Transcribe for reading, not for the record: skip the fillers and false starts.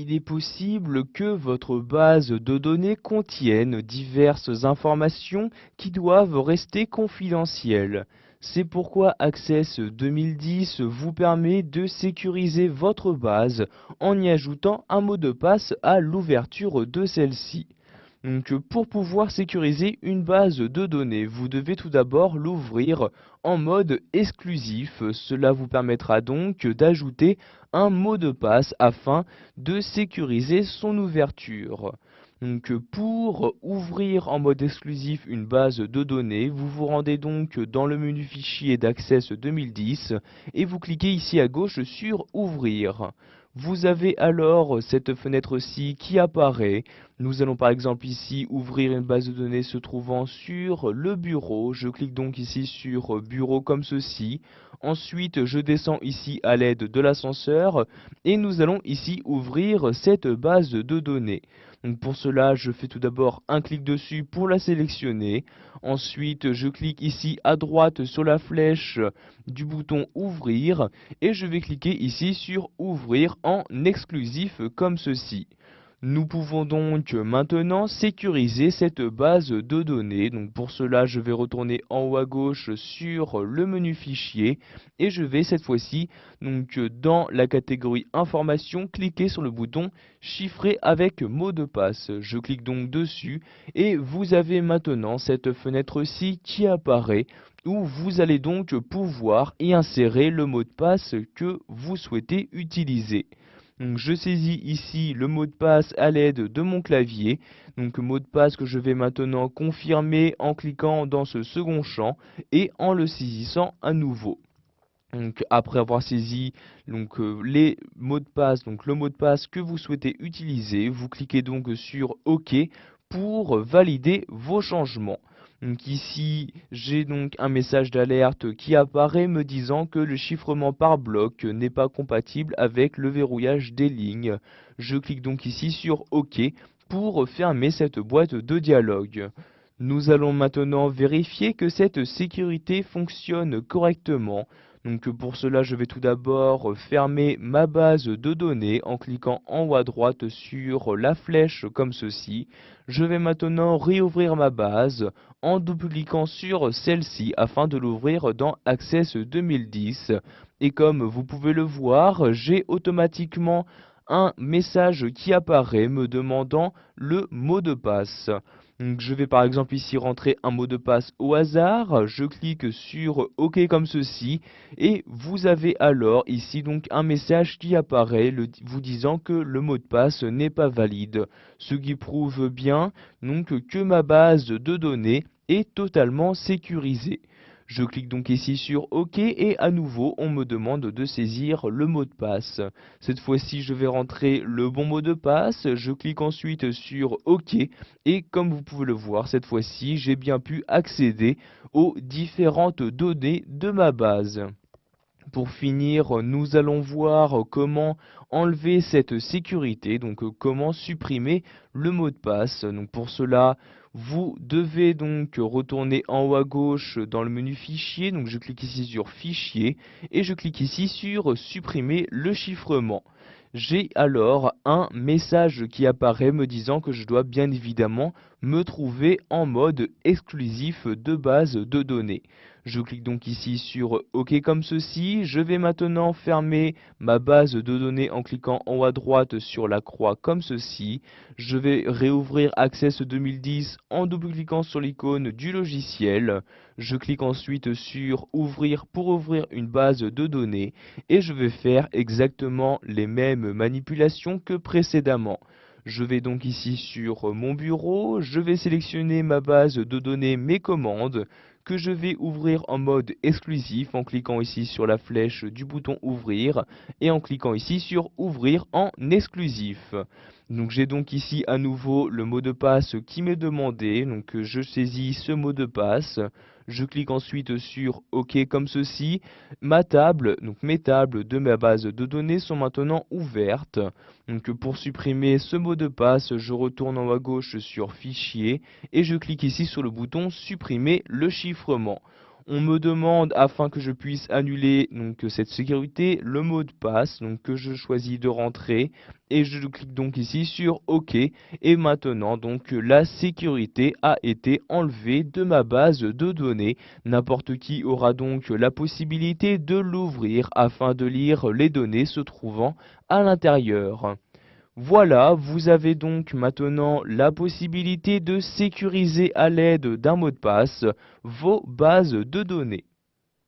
Il est possible que votre base de données contienne diverses informations qui doivent rester confidentielles. C'est pourquoi Access 2010 vous permet de sécuriser votre base en y ajoutant un mot de passe à l'ouverture de celle-ci. Donc, pour pouvoir sécuriser une base de données, vous devez tout d'abord l'ouvrir en mode exclusif. Cela vous permettra donc d'ajouter un mot de passe afin de sécuriser son ouverture. Donc, pour ouvrir en mode exclusif une base de données, vous vous rendez donc dans le menu fichier d'Access 2010 et vous cliquez ici à gauche sur Ouvrir. Vous avez alors cette fenêtre-ci qui apparaît. Nous allons par exemple ici ouvrir une base de données se trouvant sur le bureau. Je clique donc ici sur bureau comme ceci. Ensuite, je descends ici à l'aide de l'ascenseur et nous allons ici ouvrir cette base de données. Donc pour cela, je fais tout d'abord un clic dessus pour la sélectionner. Ensuite, je clique ici à droite sur la flèche du bouton ouvrir et je vais cliquer ici sur ouvrir en exclusif comme ceci. Nous pouvons donc maintenant sécuriser cette base de données. Donc pour cela, je vais retourner en haut à gauche sur le menu fichier et je vais cette fois-ci donc dans la catégorie information cliquer sur le bouton chiffrer avec mot de passe. Je clique donc dessus et vous avez maintenant cette fenêtre-ci qui apparaît où vous allez donc pouvoir y insérer le mot de passe que vous souhaitez utiliser. Donc je saisis ici le mot de passe à l'aide de mon clavier. Donc mot de passe que je vais maintenant confirmer en cliquant dans ce second champ et en le saisissant à nouveau. Donc après avoir saisi les mots de passe, donc le mot de passe que vous souhaitez utiliser, vous cliquez donc sur OK pour valider vos changements. Donc ici, j'ai donc un message d'alerte qui apparaît me disant que le chiffrement par bloc n'est pas compatible avec le verrouillage des lignes. Je clique donc ici sur OK pour fermer cette boîte de dialogue. Nous allons maintenant vérifier que cette sécurité fonctionne correctement. Donc pour cela, je vais tout d'abord fermer ma base de données en cliquant en haut à droite sur la flèche comme ceci. Je vais maintenant réouvrir ma base en double-cliquant sur celle-ci afin de l'ouvrir dans Access 2010. Et comme vous pouvez le voir, j'ai automatiquement un message qui apparaît me demandant le mot de passe. Donc, je vais par exemple ici rentrer un mot de passe au hasard, je clique sur OK comme ceci et vous avez alors ici donc un message qui apparaît vous disant que le mot de passe n'est pas valide, ce qui prouve bien donc que ma base de données est totalement sécurisée. Je clique donc ici sur OK et à nouveau on me demande de saisir le mot de passe. Cette fois-ci je vais rentrer le bon mot de passe, je clique ensuite sur OK et comme vous pouvez le voir cette fois-ci j'ai bien pu accéder aux différentes données de ma base. Pour finir, nous allons voir comment enlever cette sécurité, donc comment supprimer le mot de passe. Donc pour cela, vous devez donc retourner en haut à gauche dans le menu fichier. Donc je clique ici sur fichier et je clique ici sur supprimer le chiffrement. J'ai alors un message qui apparaît me disant que je dois bien évidemment me trouver en mode exclusif de base de données. Je clique donc ici sur OK comme ceci. Je vais maintenant fermer ma base de données en cliquant en haut à droite sur la croix comme ceci. Je vais réouvrir Access 2010 en double-cliquant sur l'icône du logiciel. Je clique ensuite sur Ouvrir pour ouvrir une base de données et je vais faire exactement les mêmes manipulations que précédemment. Je vais donc ici sur mon bureau, je vais sélectionner ma base de données, mes commandes, que je vais ouvrir en mode exclusif en cliquant ici sur la flèche du bouton ouvrir et en cliquant ici sur ouvrir en exclusif. Donc j'ai donc ici à nouveau le mot de passe qui m'est demandé, donc je saisis ce mot de passe, je clique ensuite sur OK comme ceci. Ma table, donc mes tables de ma base de données sont maintenant ouvertes. Donc pour supprimer ce mot de passe, je retourne en haut à gauche sur Fichier et je clique ici sur le bouton Supprimer le chiffrement. on me demande, afin que je puisse annuler donc cette sécurité, le mot de passe donc que je choisis de rentrer et je clique donc ici sur OK et maintenant donc la sécurité a été enlevée de ma base de données. N'importe qui aura donc la possibilité de l'ouvrir afin de lire les données se trouvant à l'intérieur. Voilà, vous avez donc maintenant la possibilité de sécuriser à l'aide d'un mot de passe vos bases de données.